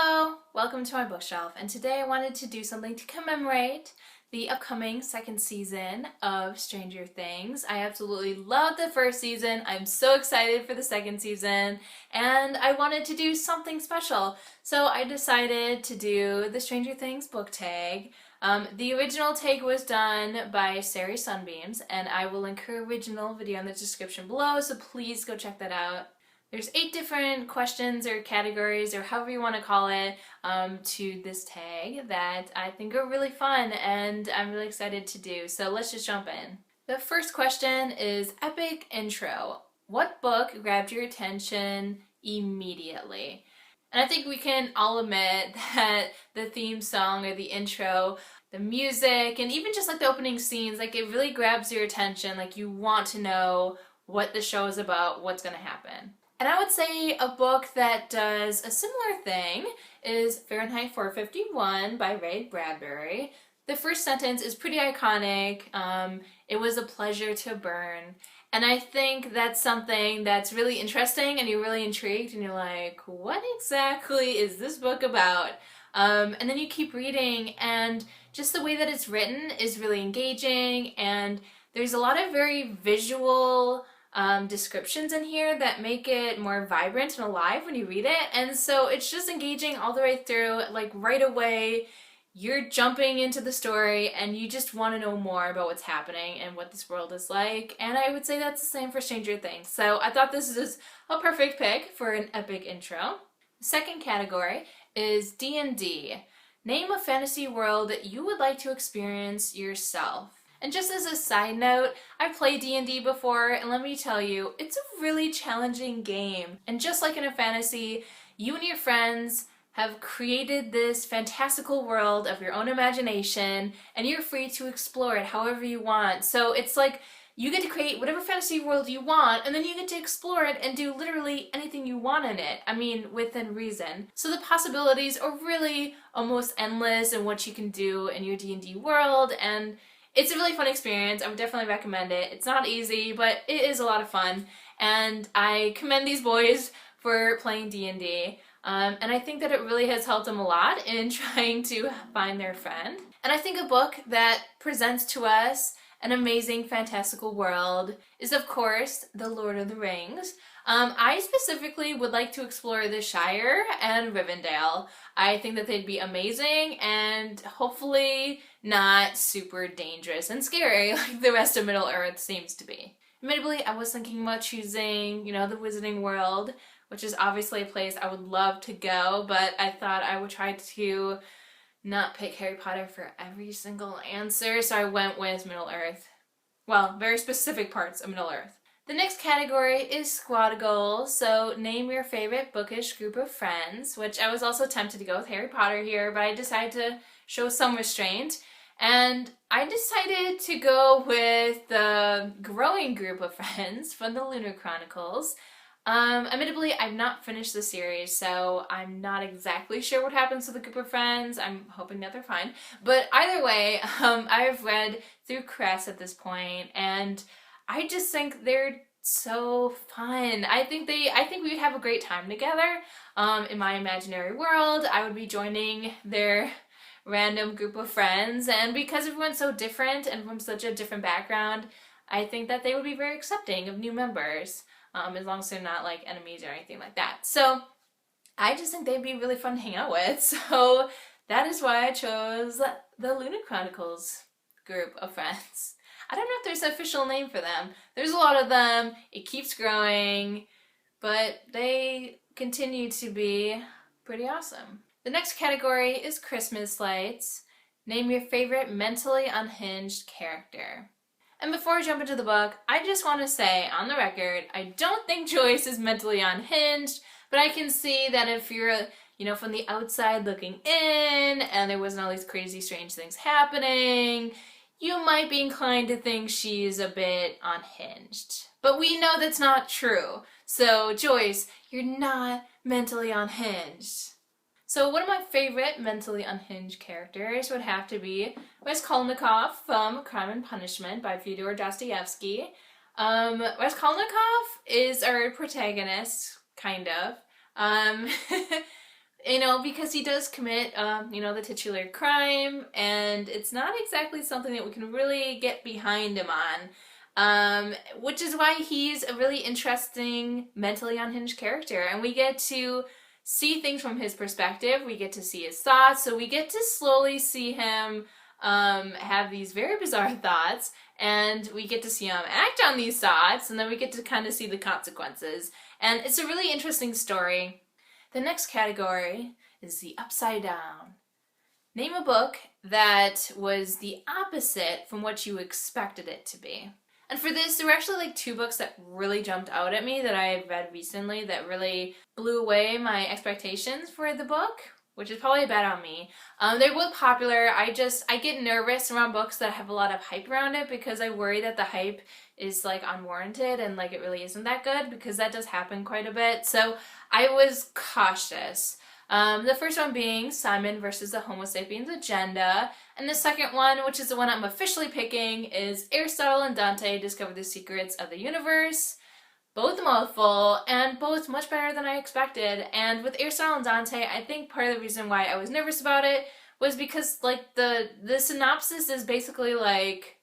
Hello! Welcome to my bookshelf, and today I wanted to do something to commemorate the upcoming second season of Stranger Things. I absolutely loved the first season, I'm so excited for the second season, and I wanted to do something special. So I decided to do the Stranger Things book tag. The original tag was done by Sarah Sunbeemz, and I will link her original video in the description below, so please go check that out. There's 8 different questions or categories or however you want to call it to this tag that I think are really fun and I'm really excited to do. So let's just jump in. The first question is epic intro. What book grabbed your attention immediately? And I think we can all admit that the theme song or the intro, the music, and even just like the opening scenes, like it really grabs your attention. Like you want to know what the show is about, what's going to happen. And I would say a book that does a similar thing is Fahrenheit 451 by Ray Bradbury. The first sentence is pretty iconic. It was a pleasure to burn. And I think that's something that's really interesting and you're really intrigued and you're like, what exactly is this book about? And then you keep reading and just the way that it's written is really engaging and there's a lot of very visual descriptions in here that make it more vibrant and alive when you read it, and so it's just engaging all the way through. Like right away you're jumping into the story and you just want to know more about what's happening and what this world is like, and I would say that's the same for Stranger Things. So I thought this is a perfect pick for an epic intro. The second category is D&D. Name a fantasy world that you would like to experience yourself. And just as a side note, I played D&D before, and let me tell you, it's a really challenging game. And just like in a fantasy, you and your friends have created this fantastical world of your own imagination, and you're free to explore it however you want. So it's like you get to create whatever fantasy world you want, and then you get to explore it and do literally anything you want in it. I mean, within reason. So the possibilities are really almost endless in what you can do in your D&D world, and it's a really fun experience. I would definitely recommend it. It's not easy, but it is a lot of fun, and I commend these boys for playing D&D. And I think that it really has helped them a lot in trying to find their friend. And I think a book that presents to us an amazing fantastical world is, of course, The Lord of the Rings. I specifically would like to explore the Shire and Rivendell. I think that they'd be amazing and hopefully not super dangerous and scary like the rest of Middle-earth seems to be. Admittedly, I was thinking about choosing, the Wizarding World, which is obviously a place I would love to go, but I thought I would try to not pick Harry Potter for every single answer, so I went with Middle-earth. Well, very specific parts of Middle-earth. The next category is squad goals, so name your favorite bookish group of friends, which I was also tempted to go with Harry Potter here, but I decided to show some restraint, and I decided to go with the growing group of friends from the Lunar Chronicles. Admittedly, I've not finished the series, so I'm not exactly sure what happens to the group of friends. I'm hoping that they're fine. But either way, I've read through Cress at this point, and I just think they're so fun. I think we would have a great time together. In my imaginary world, I would be joining their random group of friends, and because everyone's so different and from such a different background, I think that they would be very accepting of new members, as long as they're not like enemies or anything like that. So I just think they'd be really fun to hang out with. So that is why I chose the Lunar Chronicles group of friends. I don't know if there's an official name for them. There's a lot of them, it keeps growing, but they continue to be pretty awesome. The next category is Christmas lights. Name your favorite mentally unhinged character. And before I jump into the book, I just want to say on the record, I don't think Joyce is mentally unhinged, but I can see that if you're, from the outside looking in and there wasn't all these crazy strange things happening, you might be inclined to think she's a bit unhinged. But we know that's not true. So Joyce, you're not mentally unhinged. So one of my favorite mentally unhinged characters would have to be Raskolnikov from Crime and Punishment by Fyodor Dostoevsky. Raskolnikov is our protagonist, kind of. You know, because he does commit, you know, the titular crime, and it's not exactly something that we can really get behind him on. Which is why he's a really interesting, mentally unhinged character, and we get to see things from his perspective. We get to see his thoughts, so we get to slowly see him have these very bizarre thoughts, and we get to see him act on these thoughts, and then we get to kind of see the consequences. And it's a really interesting story. The next category is the upside down. Name a book that was the opposite from what you expected it to be. And for this, there were actually like two books that really jumped out at me that I had read recently that really blew away my expectations for the book, which is probably bad on me. They're both popular. I get nervous around books that have a lot of hype around it because I worry that the hype is like unwarranted and like it really isn't that good, because that does happen quite a bit. So I was cautious. The first one being Simon versus the Homo sapiens agenda, and the second one, which is the one I'm officially picking, is Aristotle and Dante discover the secrets of the universe. Both a mouthful, and both much better than I expected. And with Aristotle and Dante, I think part of the reason why I was nervous about it was because like the synopsis is basically like,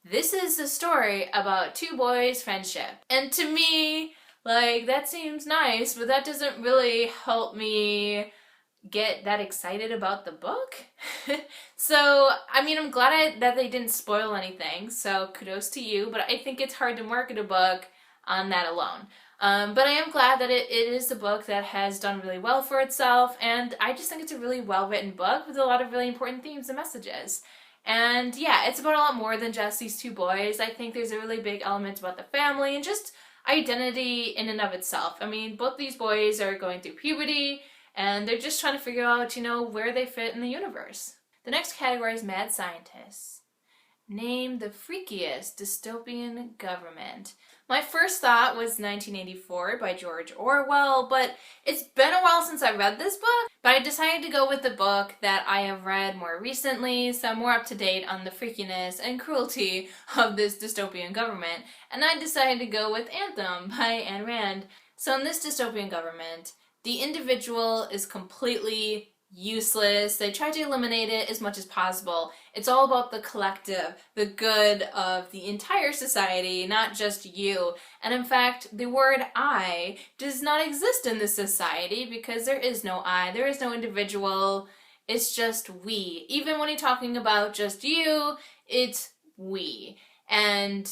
this is a story about two boys' friendship. And to me, like, that seems nice, but that doesn't really help me get that excited about the book. So, I mean, I'm glad that they didn't spoil anything, so kudos to you, but I think it's hard to market a book on that alone. But I am glad that it is a book that has done really well for itself, and I just think it's a really well-written book with a lot of really important themes and messages. And yeah, it's about a lot more than just these two boys. I think there's a really big element about the family and just identity in and of itself. I mean, both these boys are going through puberty, and they're just trying to figure out, you know, where they fit in the universe. The next category is mad scientists. Name the freakiest dystopian government. My first thought was 1984 by George Orwell, but it's been a while since I read this book. But I decided to go with the book that I have read more recently, so I'm more up to date on the freakiness and cruelty of this dystopian government. And I decided to go with Anthem by Ayn Rand. So in this dystopian government, the individual is completely useless. They try to eliminate it as much as possible. It's all about the collective, the good of the entire society, not just you. And in fact, the word I does not exist in this society because there is no I, there is no individual, it's just we. Even when you're talking about just you, it's we. And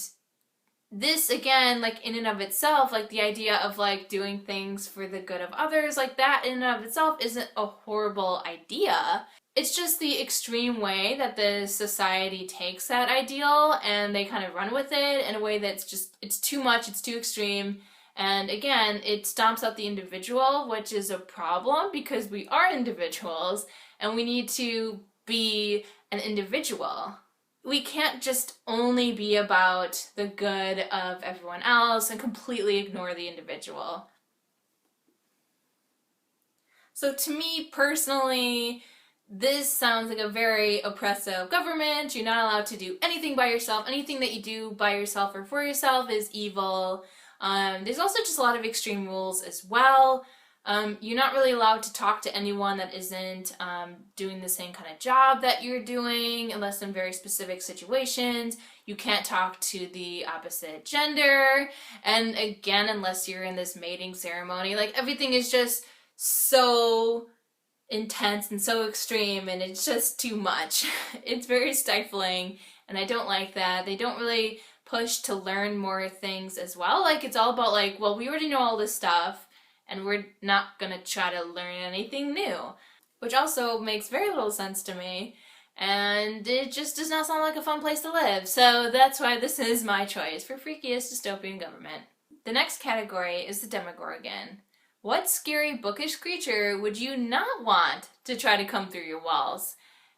this, again, like in and of itself, like the idea of like doing things for the good of others, like that in and of itself isn't a horrible idea. It's just the extreme way that the society takes that ideal and they kind of run with it in a way that's just, it's too much, it's too extreme. And again, it stomps out the individual, which is a problem because we are individuals and we need to be an individual. We can't just only be about the good of everyone else and completely ignore the individual. So to me personally, this sounds like a very oppressive government. You're not allowed to do anything by yourself. Anything that you do by yourself or for yourself is evil. There's also just a lot of extreme rules as well. You're not really allowed to talk to anyone that isn't doing the same kind of job that you're doing, unless in very specific situations. You can't talk to the opposite gender, and again, unless you're in this mating ceremony. Like, everything is just so intense and so extreme, and it's just too much. It's very stifling, and I don't like that. They don't really push to learn more things as well. Like, it's all about like, well, we already know all this stuff, and we're not gonna try to learn anything new, which also makes very little sense to me, and it just does not sound like a fun place to live. So that's why this is my choice for freakiest dystopian government. The next category is the Demogorgon. What scary bookish creature would you not want to try to come through your walls?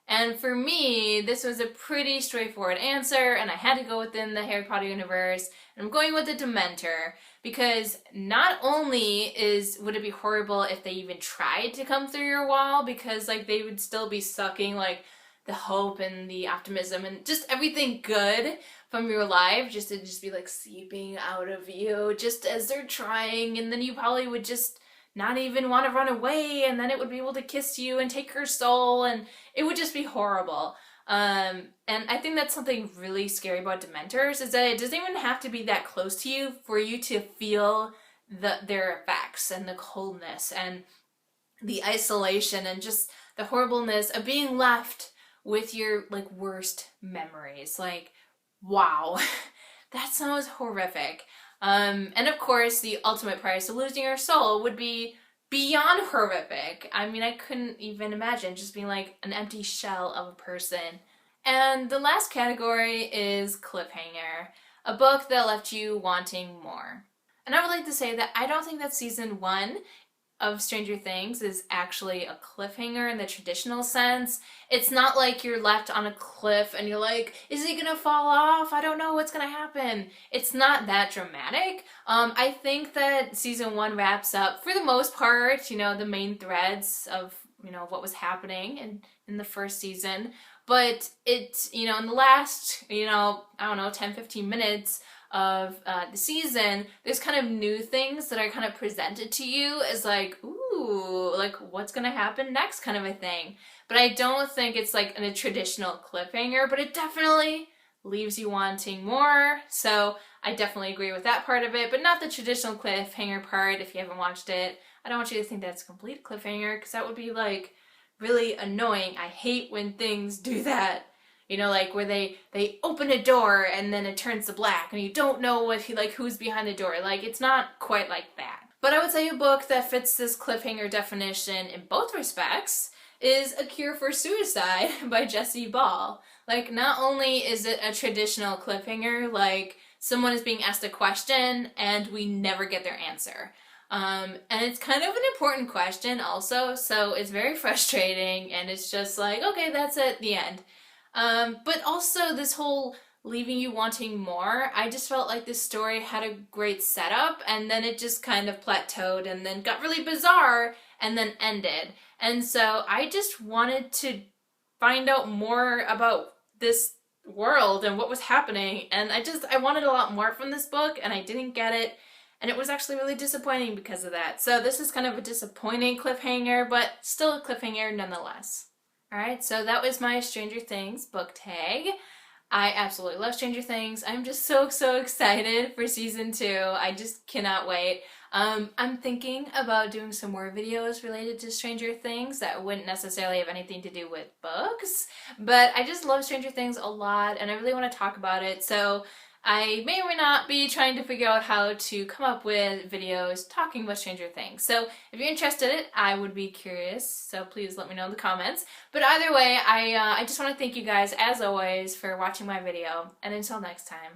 And for me, this was a pretty straightforward answer, and I had to go within the Harry Potter universe, and I'm going with the Dementor, because not only would it be horrible if they even tried to come through your wall, because like they would still be sucking like the hope and the optimism and just everything good from your life, just to be like seeping out of you just as they're trying, and then you probably would just not even want to run away, and then it would be able to kiss you and take your soul, and it would just be horrible. And I think that's something really scary about Dementors, is that it doesn't even have to be that close to you for you to feel their effects and the coldness and the isolation and just the horribleness of being left with your like worst memories. Like, wow, that sounds horrific. And of course, the ultimate price of losing your soul would be beyond horrific. I mean, I couldn't even imagine just being like an empty shell of a person. And the last category is Cliffhanger, a book that left you wanting more. And I would like to say that I don't think that season 1 of Stranger Things is actually a cliffhanger in the traditional sense. It's not like you're left on a cliff and you're like, is he gonna fall off? I don't know what's gonna happen. It's not that dramatic. I think that season 1 wraps up, for the most part, you know, the main threads of, you know, what was happening in the first season. But it, you know, in the last, you know, I don't know, 10-15 minutes of the season, there's kind of new things that are kind of presented to you as like, ooh, like what's gonna happen next kind of a thing. But I don't think it's like in a traditional cliffhanger, but it definitely leaves you wanting more. So I definitely agree with that part of it, but not the traditional cliffhanger part. If you haven't watched it, I don't want you to think that's a complete cliffhanger, because that would be like really annoying. I hate when things do that. You know, like where they open a door and then it turns to black and you don't know who's behind the door. Like, it's not quite like that. But I would say a book that fits this cliffhanger definition in both respects is A Cure for Suicide by Jessie Ball. Like, not only is it a traditional cliffhanger, like someone is being asked a question and we never get their answer. And it's kind of an important question also, so it's very frustrating, and it's just like, okay, that's it, the end. But also this whole leaving you wanting more, I just felt like this story had a great setup, and then it just kind of plateaued and then got really bizarre and then ended. And so I just wanted to find out more about this world and what was happening, and I wanted a lot more from this book, and I didn't get it. And it was actually really disappointing because of that. So this is kind of a disappointing cliffhanger, but still a cliffhanger nonetheless. Alright, so that was my Stranger Things book tag. I absolutely love Stranger Things. I'm just so excited for season 2. I just cannot wait. I'm thinking about doing some more videos related to Stranger Things that wouldn't necessarily have anything to do with books, but I just love Stranger Things a lot and I really want to talk about it. So I may or may not be trying to figure out how to come up with videos talking about Stranger Things. So if you're interested in it, I would be curious, so please let me know in the comments. But either way, I just want to thank you guys, as always, for watching my video, and until next time.